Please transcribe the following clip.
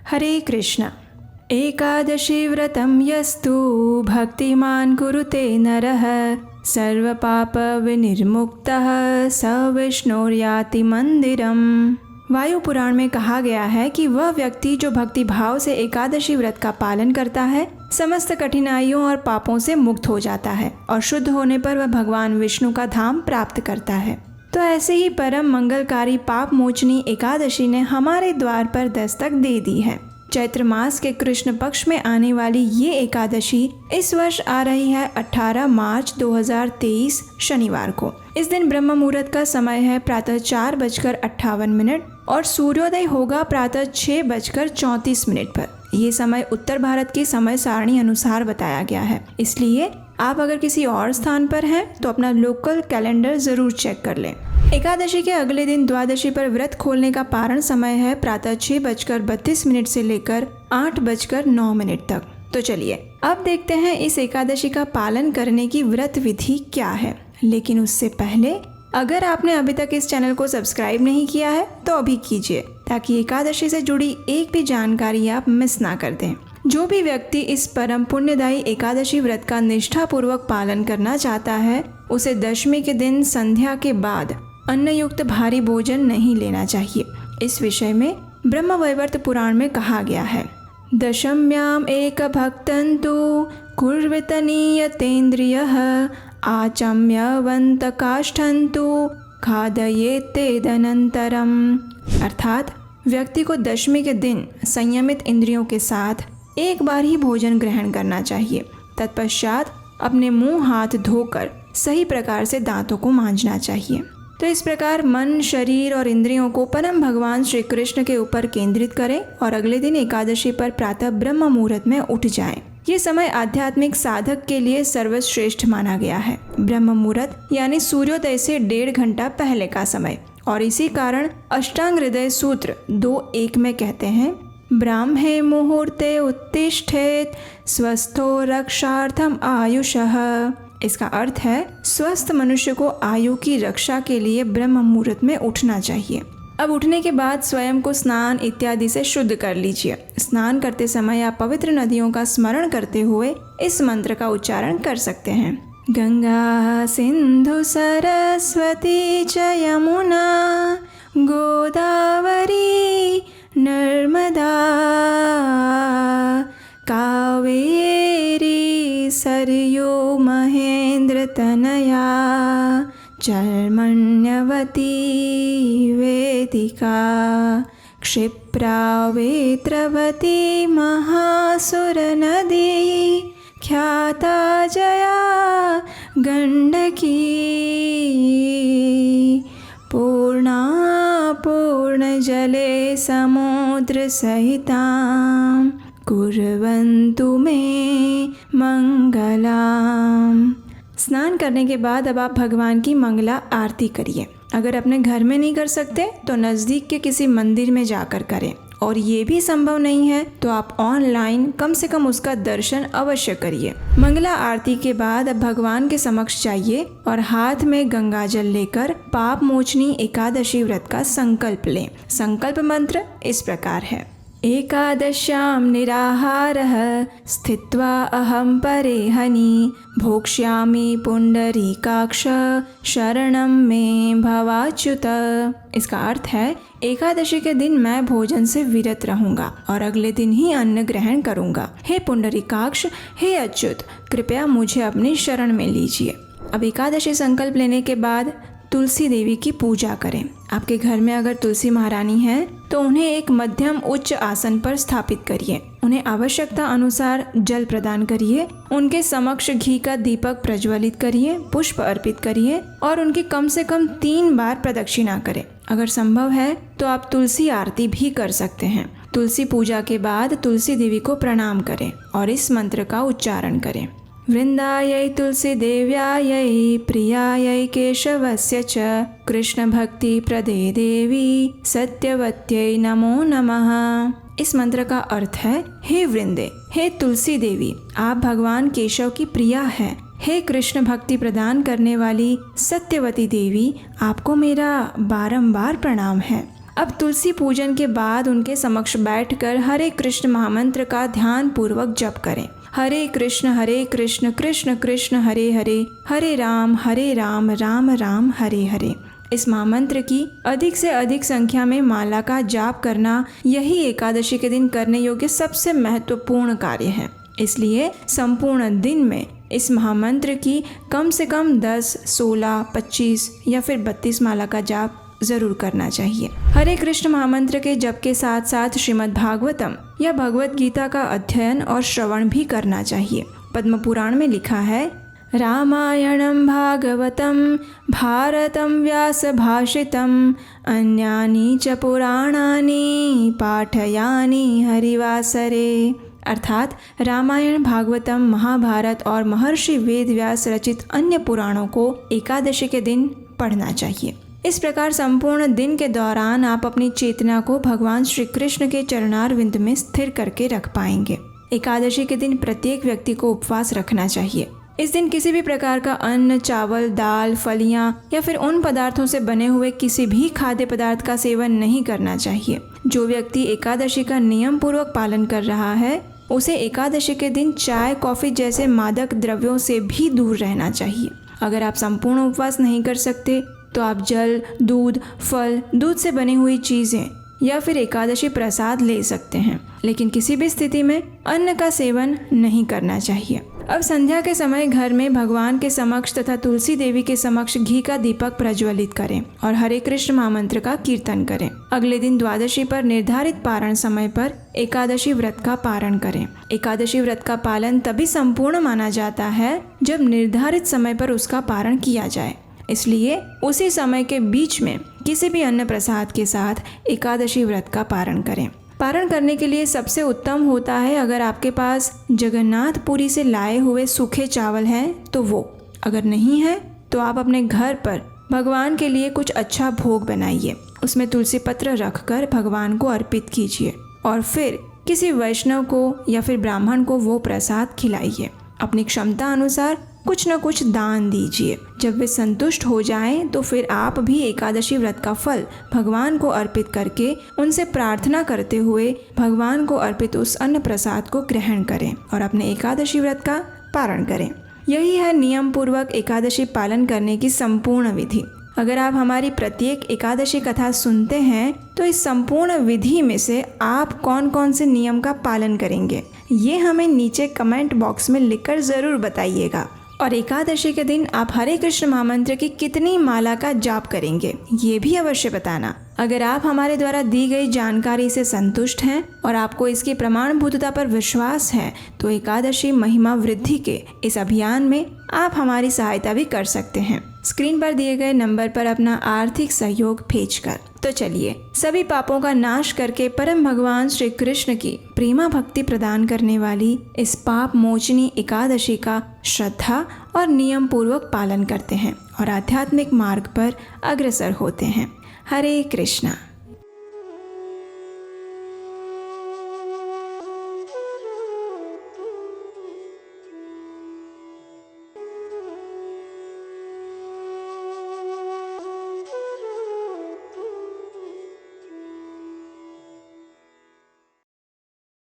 हरे कृष्ण। एकादशी व्रतं यस्तु भक्तिमान् कुरुते नरः सर्वपापविनिर्मुक्तः स विष्णुर्याति मंदिरम। वायु पुराण में कहा गया है कि वह व्यक्ति जो भक्ति भाव से एकादशी व्रत का पालन करता है समस्त कठिनाइयों और पापों से मुक्त हो जाता है और शुद्ध होने पर वह भगवान विष्णु का धाम प्राप्त करता है। तो ऐसे ही परम मंगलकारी पाप मोचनी एकादशी ने हमारे द्वार पर दस्तक दे दी है। चैत्र मास के कृष्ण पक्ष में आने वाली ये एकादशी इस वर्ष आ रही है 18 मार्च 2023 शनिवार को। इस दिन ब्रह्म मुहूर्त का समय है प्रातः 4:58 और सूर्योदय होगा प्रातः 6:34 पर। ये समय उत्तर भारत की समय सारणी अनुसार बताया गया है, इसलिए आप अगर किसी और स्थान पर हैं तो अपना लोकल कैलेंडर जरूर चेक कर लें। एकादशी के अगले दिन द्वादशी पर व्रत खोलने का पारण समय है प्रातः 6:32 से लेकर 8:09 तक। तो चलिए अब देखते हैं इस एकादशी का पालन करने की व्रत विधि क्या है। लेकिन उससे पहले अगर आपने अभी तक इस चैनल को सब्सक्राइब नहीं किया है तो अभी कीजिए, ताकि एकादशी से जुड़ी एक भी जानकारी आप मिस ना कर दें। जो भी व्यक्ति इस परम पुण्यदायी एकादशी व्रत का निष्ठापूर्वक पालन करना चाहता है उसे दशमी के दिन संध्या के बाद अन्न युक्त भारी भोजन नहीं लेना चाहिए। इस विषय में ब्रह्मवैवर्त पुराण में कहा गया है, दशम्याम एक भक्तन्तु कुर्वत नियतेन्द्रियः आचम्यवन्त काष्ठन्तु खादयेत्तेदनन्तरम। अर्थात व्यक्ति को दशमी के दिन संयमित इंद्रियों के साथ एक बार ही भोजन ग्रहण करना चाहिए। तत्पश्चात अपने मुंह हाथ धोकर सही प्रकार से दांतों को मांजना चाहिए। तो इस प्रकार मन, शरीर और इंद्रियों को परम भगवान श्री कृष्ण के ऊपर केंद्रित करें और अगले दिन एकादशी पर प्रातः ब्रह्म मुहूर्त में उठ जाएं। ये समय आध्यात्मिक साधक के लिए सर्वश्रेष्ठ माना गया है। ब्रह्म मुहूर्त यानी सूर्योदय से 1.5 घंटा पहले का समय, और इसी कारण अष्टांग हृदय सूत्र 2:1 में कहते हैं, ब्राह्मे मुहूर्ते उत्तिष्ठेत स्वस्थो रक्षार्थम आयुषः। इसका अर्थ है स्वस्थ मनुष्य को आयु की रक्षा के लिए ब्रह्म मुहूर्त में उठना चाहिए। अब उठने के बाद स्वयं को स्नान इत्यादि से शुद्ध कर लीजिए। स्नान करते समय आप पवित्र नदियों का स्मरण करते हुए इस मंत्र का उच्चारण कर सकते हैं, गंगा सिंधु सरस्वती च यमुना गोदावरी नर्मदा कावेरी सरयू महेंद्र तनया चर्मण्यवती वेदिका क्षिप्रा वेत्रवती महासुर नदी ख्याता जया गंडकी पूर्णा पूर्ण जले समुद्र सहितां कुर्वन्तु मे मंगलाम। स्नान करने के बाद अब आप भगवान की मंगला आरती करिए। अगर अपने घर में नहीं कर सकते तो नज़दीक के किसी मंदिर में जाकर करें, और ये भी संभव नहीं है तो आप ऑनलाइन कम से कम उसका दर्शन अवश्य करिए। मंगला आरती के बाद अब भगवान के समक्ष जाइए और हाथ में गंगा जल लेकर पाप मोचनी एकादशी व्रत का संकल्प लें। संकल्प मंत्र इस प्रकार है, एकादश्यां निराहारः स्थित्वा अहं परेहनि भोक्ष्यामि पुंडरीकाक्ष शरणं मे भवाच्युत। इसका अर्थ है एकादशी के दिन मैं भोजन से विरत रहूंगा और अगले दिन ही अन्न ग्रहण करूंगा। हे पुंडरीकाक्ष, हे अच्युत, कृपया मुझे अपनी शरण में लीजिए। अब एकादशी संकल्प लेने के बाद तुलसी देवी की पूजा करें। आपके घर में अगर तुलसी महारानी है तो उन्हें एक मध्यम उच्च आसन पर स्थापित करिए। उन्हें आवश्यकता अनुसार जल प्रदान करिए। उनके समक्ष घी का दीपक प्रज्वलित करिए, पुष्प अर्पित करिए और उनकी कम से कम 3 बार प्रदक्षिणा करें। अगर संभव है तो आप तुलसी आरती भी कर सकते हैं। तुलसी पूजा के बाद तुलसी देवी को प्रणाम करें और इस मंत्र का उच्चारण करें, वृंदायै तुलसी देव्यायै प्रियायै केशवस्य च कृष्ण भक्ति प्रदे देवी सत्यवत्यै नमो नमः। इस मंत्र का अर्थ है, हे वृंदे, हे तुलसी देवी, आप भगवान केशव की प्रिया है। हे कृष्ण भक्ति प्रदान करने वाली सत्यवती देवी, आपको मेरा बारंबार प्रणाम है। अब तुलसी पूजन के बाद उनके समक्ष बैठकर हरे कृष्ण महामंत्र का ध्यान पूर्वक जप करें। हरे कृष्ण कृष्ण कृष्ण हरे हरे, हरे राम राम राम हरे हरे। इस महामंत्र की अधिक से अधिक संख्या में माला का जाप करना यही एकादशी के दिन करने योग्य सबसे महत्वपूर्ण कार्य है। इसलिए संपूर्ण दिन में इस महामंत्र की कम से कम 10, 16, 25 या फिर 32 माला का जाप जरूर करना चाहिए। हरे कृष्ण महामंत्र के जप के साथ साथ श्रीमद् भागवतम या भगवत गीता का अध्ययन और श्रवण भी करना चाहिए। पद्म पुराण में लिखा है, रामायणं भागवतं भारतं व्यास भाषितं अन्यानि च पुराणानि पाठयानि हरिवासरे। अर्थात रामायण, भागवतम, महाभारत और महर्षि वेद व्यास रचित अन्य पुराणों को एकादशी के दिन पढ़ना चाहिए। इस प्रकार संपूर्ण दिन के दौरान आप अपनी चेतना को भगवान श्री कृष्ण के चरणारविंद में स्थिर करके रख पाएंगे। एकादशी के दिन प्रत्येक व्यक्ति को उपवास रखना चाहिए। इस दिन किसी भी प्रकार का अन्न, चावल, दाल, फलियां या फिर उन पदार्थों से बने हुए किसी भी खाद्य पदार्थ का सेवन नहीं करना चाहिए। जो व्यक्ति एकादशी का नियम पूर्वक पालन कर रहा है उसे एकादशी के दिन चाय, कॉफी जैसे मादक द्रव्यों से भी दूर रहना चाहिए। अगर आप संपूर्ण उपवास नहीं कर सकते तो आप जल, दूध, फल, दूध से बनी हुई चीज़ें या फिर एकादशी प्रसाद ले सकते हैं, लेकिन किसी भी स्थिति में अन्न का सेवन नहीं करना चाहिए। अब संध्या के समय घर में भगवान के समक्ष तथा तुलसी देवी के समक्ष घी का दीपक प्रज्वलित करें और हरे कृष्ण महामंत्र का कीर्तन करें। अगले दिन द्वादशी पर निर्धारित पारण समय पर एकादशी व्रत का पारण करें। एकादशी व्रत का पालन तभी संपूर्ण माना जाता है जब निर्धारित समय पर उसका पारण किया जाए। इसलिए उसी समय के बीच में किसी भी अन्न प्रसाद के साथ एकादशी व्रत का पारण करें। पारण करने के लिए सबसे उत्तम होता है अगर आपके पास जगन्नाथपुरी से लाए हुए सूखे चावल हैं तो वो, अगर नहीं है तो आप अपने घर पर भगवान के लिए कुछ अच्छा भोग बनाइए, उसमें तुलसी पत्र रखकर भगवान को अर्पित कीजिए और फिर किसी वैष्णव को या फिर ब्राह्मण को वो प्रसाद खिलाइए। अपनी क्षमता अनुसार कुछ न कुछ दान दीजिए। जब वे संतुष्ट हो जाएं तो फिर आप भी एकादशी व्रत का फल भगवान को अर्पित करके उनसे प्रार्थना करते हुए भगवान को अर्पित उस अन्न प्रसाद को ग्रहण करें और अपने एकादशी व्रत का पारण करें। यही है नियम पूर्वक एकादशी पालन करने की संपूर्ण विधि। अगर आप हमारी प्रत्येक एकादशी कथा सुनते हैं तो इस संपूर्ण विधि में से आप कौन कौन से नियम का पालन करेंगे ये हमें नीचे कमेंट बॉक्स में लिखकर ज़रूर बताइएगा। और एकादशी के दिन आप हरे कृष्ण महामंत्र की कितनी माला का जाप करेंगे ये भी अवश्य बताना। अगर आप हमारे द्वारा दी गई जानकारी से संतुष्ट हैं और आपको इसकी प्रमाणभूतता पर विश्वास है तो एकादशी महिमा वृद्धि के इस अभियान में आप हमारी सहायता भी कर सकते हैं, स्क्रीन पर दिए गए नंबर पर अपना आर्थिक सहयोग भेजकर। तो चलिए सभी पापों का नाश करके परम भगवान श्री कृष्ण की प्रेमा भक्ति प्रदान करने वाली इस पाप मोचनी एकादशी का श्रद्धा और नियम पूर्वक पालन करते हैं और आध्यात्मिक मार्ग पर अग्रसर होते हैं। हरे कृष्णा।